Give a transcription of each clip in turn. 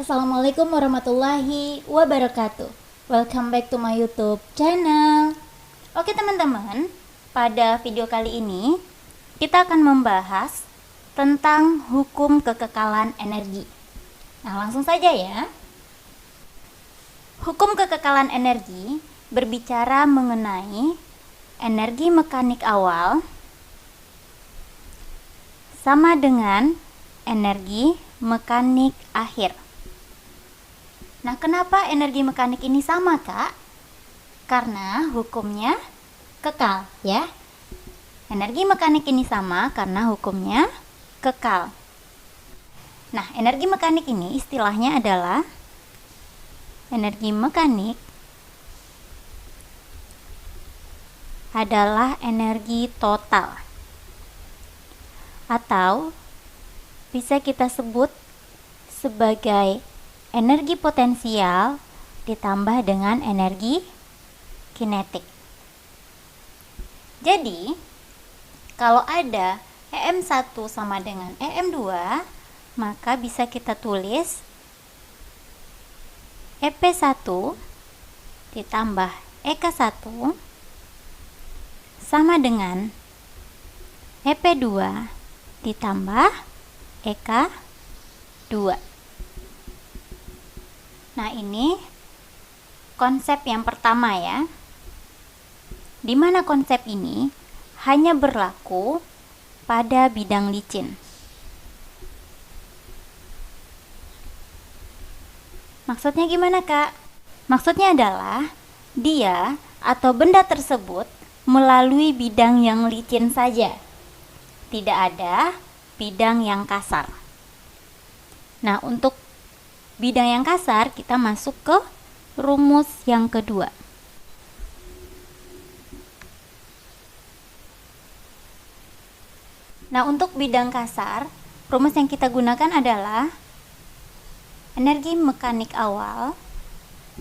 Assalamualaikum warahmatullahi wabarakatuh. Welcome back to my YouTube channel. Oke teman-teman, pada video kali ini kita akan membahas tentang hukum kekekalan energi. Nah, langsung saja ya. Hukum kekekalan energi berbicara mengenai energi mekanik awal sama dengan energi mekanik akhir. Nah, kenapa energi mekanik ini sama, Kak? Karena hukumnya kekal, ya. Energi mekanik ini sama karena hukumnya kekal. Nah, energi mekanik ini istilahnya adalah energi mekanik adalah energi total, atau bisa kita sebut sebagai energi potensial ditambah dengan energi kinetik. Jadi, kalau ada EM1 sama dengan EM2, maka bisa kita tulis EP1 ditambah EK1 sama dengan EP2 ditambah EK2. Nah, ini konsep yang pertama ya. Di mana konsep ini hanya berlaku pada bidang licin. Maksudnya gimana, Kak? Maksudnya adalah dia atau benda tersebut melalui bidang yang licin saja. Tidak ada bidang yang kasar. Nah, untuk bidang yang kasar kita masuk ke rumus yang kedua. Nah, untuk bidang kasar, rumus yang kita gunakan adalah energi mekanik awal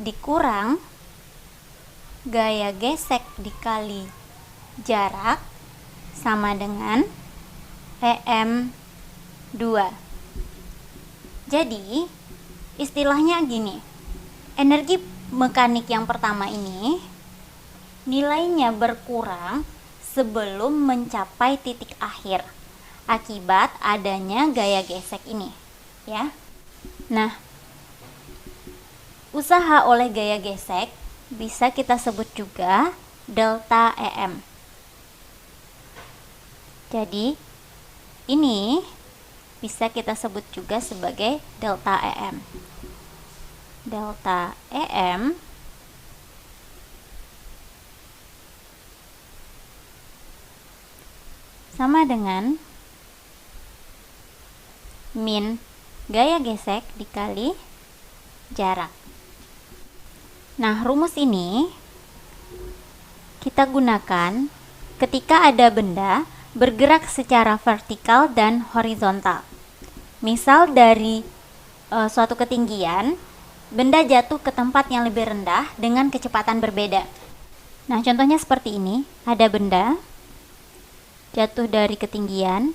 dikurang gaya gesek dikali jarak sama dengan EM2. Jadi, istilahnya gini, energi mekanik yang pertama ini nilainya berkurang sebelum mencapai titik akhir akibat adanya gaya gesek ini, ya. Nah, usaha oleh gaya gesek bisa kita sebut juga delta EM. Jadi, ini bisa kita sebut juga sebagai delta EM. Delta EM sama dengan min gaya gesek dikali jarak. Nah, rumus ini kita gunakan ketika ada benda bergerak secara vertikal dan horizontal. Misal dari suatu ketinggian, benda jatuh ke tempat yang lebih rendah dengan kecepatan berbeda. Nah, contohnya seperti ini, ada benda jatuh dari ketinggian,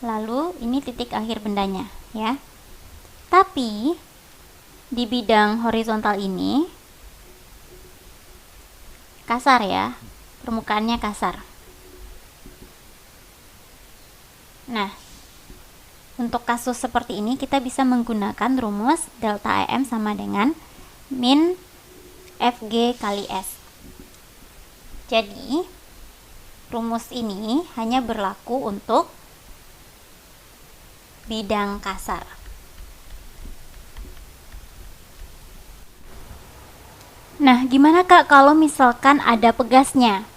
lalu ini titik akhir bendanya, ya. Tapi di bidang horizontal ini kasar ya, permukaannya kasar. Nah, untuk kasus seperti ini kita bisa menggunakan rumus delta EM sama dengan min Fg kali S. Jadi, rumus ini hanya berlaku untuk bidang kasar. Nah, gimana Kak kalau misalkan ada pegasnya?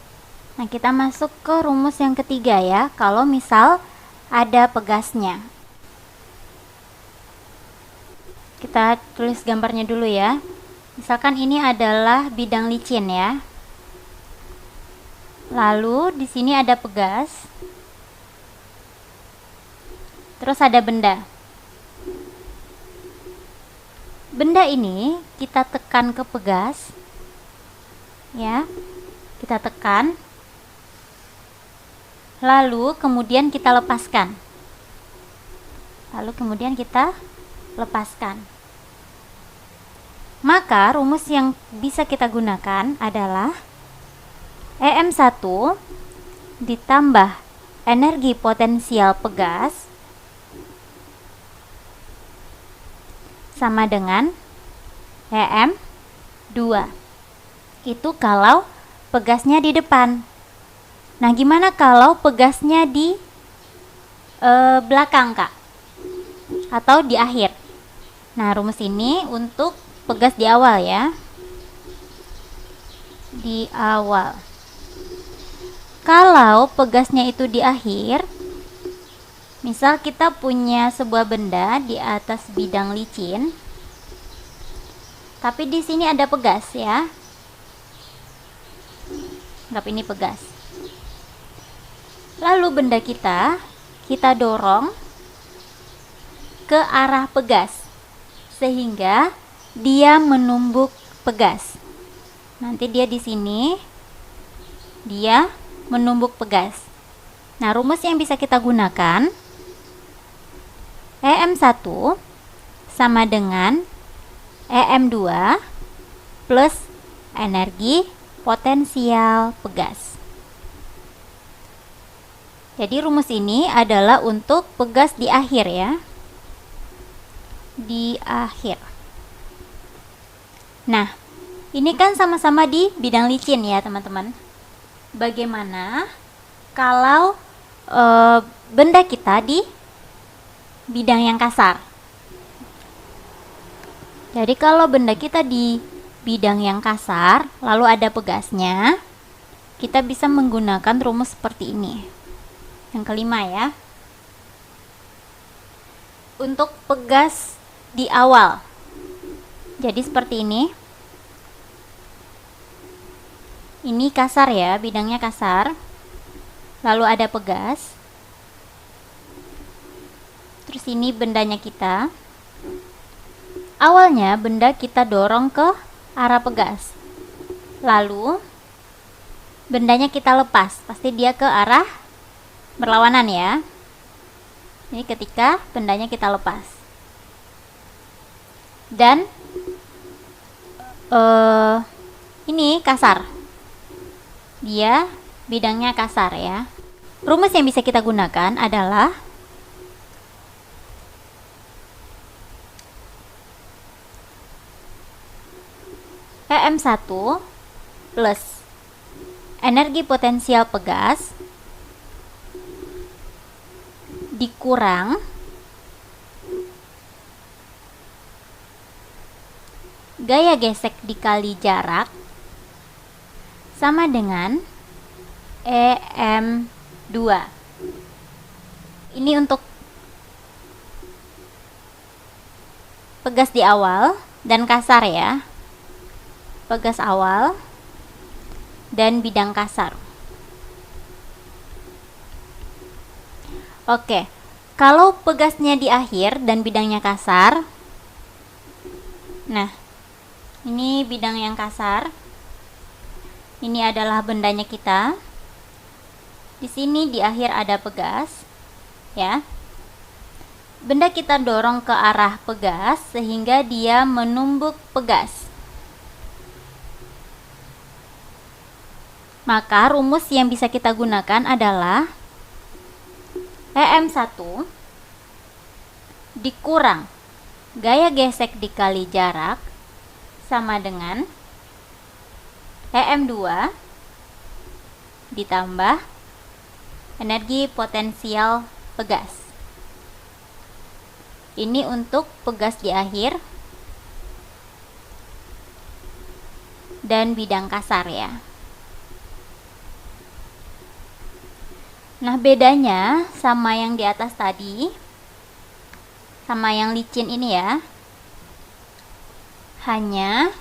Nah, kita masuk ke rumus yang ketiga ya, kalau misal ada pegasnya. Kita tulis gambarnya dulu ya. Misalkan ini adalah bidang licin ya. Lalu di sini ada pegas. Terus ada benda. Benda ini kita tekan ke pegas. Ya. Kita tekan. Lalu kemudian kita lepaskan. lalu kemudian kita lepaskan. Maka rumus yang bisa kita gunakan adalah EM1 ditambah energi potensial pegas sama dengan EM2. Itu kalau pegasnya di depan. Nah, gimana kalau pegasnya di belakang, Kak? Atau di akhir? Nah, rumus ini untuk pegas di awal ya. Di awal. Kalau pegasnya itu di akhir, misal kita punya sebuah benda di atas bidang licin, tapi di sini ada pegas ya. Anggap ini pegas. Lalu benda kita dorong ke arah pegas sehingga dia menumbuk pegas. Nanti dia di sini dia menumbuk pegas. Nah, rumus yang bisa kita gunakan EM1 sama dengan EM2 plus energi potensial pegas. Jadi rumus ini adalah untuk pegas di akhir ya. Di akhir. Nah, ini kan sama-sama di bidang licin ya teman-teman. Bagaimana kalau benda kita di bidang yang kasar? Jadi kalau benda kita di bidang yang kasar, lalu ada pegasnya, kita bisa menggunakan rumus seperti ini. Yang kelima ya. Untuk pegas di awal. Jadi seperti ini. Ini kasar ya, bidangnya kasar. Lalu ada pegas. Terus ini bendanya kita. Awalnya benda kita dorong ke arah pegas. Lalu bendanya kita lepas. Pasti dia ke arah berlawanan ya. Ini ketika bendanya kita lepas. Dan ini kasar. Dia bidangnya kasar ya. Rumus yang bisa kita gunakan adalah EM1 plus energi potensial pegas dikurang gaya gesek dikali jarak sama dengan EM2. Ini untuk pegas di awal dan kasar ya. Pegas awal dan bidang kasar. Oke, kalau pegasnya di akhir dan bidangnya kasar, nah ini bidang yang kasar, ini adalah bendanya kita. Di sini di akhir ada pegas, ya. Benda kita dorong ke arah pegas sehingga dia menumbuk pegas. Maka rumus yang bisa kita gunakan adalah EM1 dikurang gaya gesek dikali jarak sama dengan EM2 ditambah energi potensial pegas. Ini untuk pegas di akhir dan bidang kasar ya. Nah, bedanya sama yang di atas tadi, sama yang licin ini ya, hanya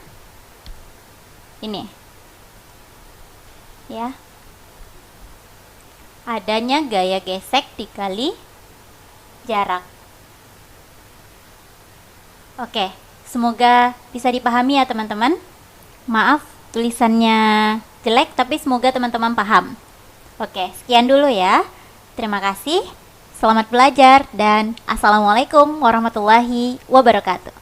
ini ya, adanya gaya gesek dikali jarak. Oke, semoga bisa dipahami ya teman-teman. Maaf tulisannya jelek, tapi semoga teman-teman paham. Oke, sekian dulu ya. Terima kasih. Selamat belajar dan assalamualaikum warahmatullahi wabarakatuh.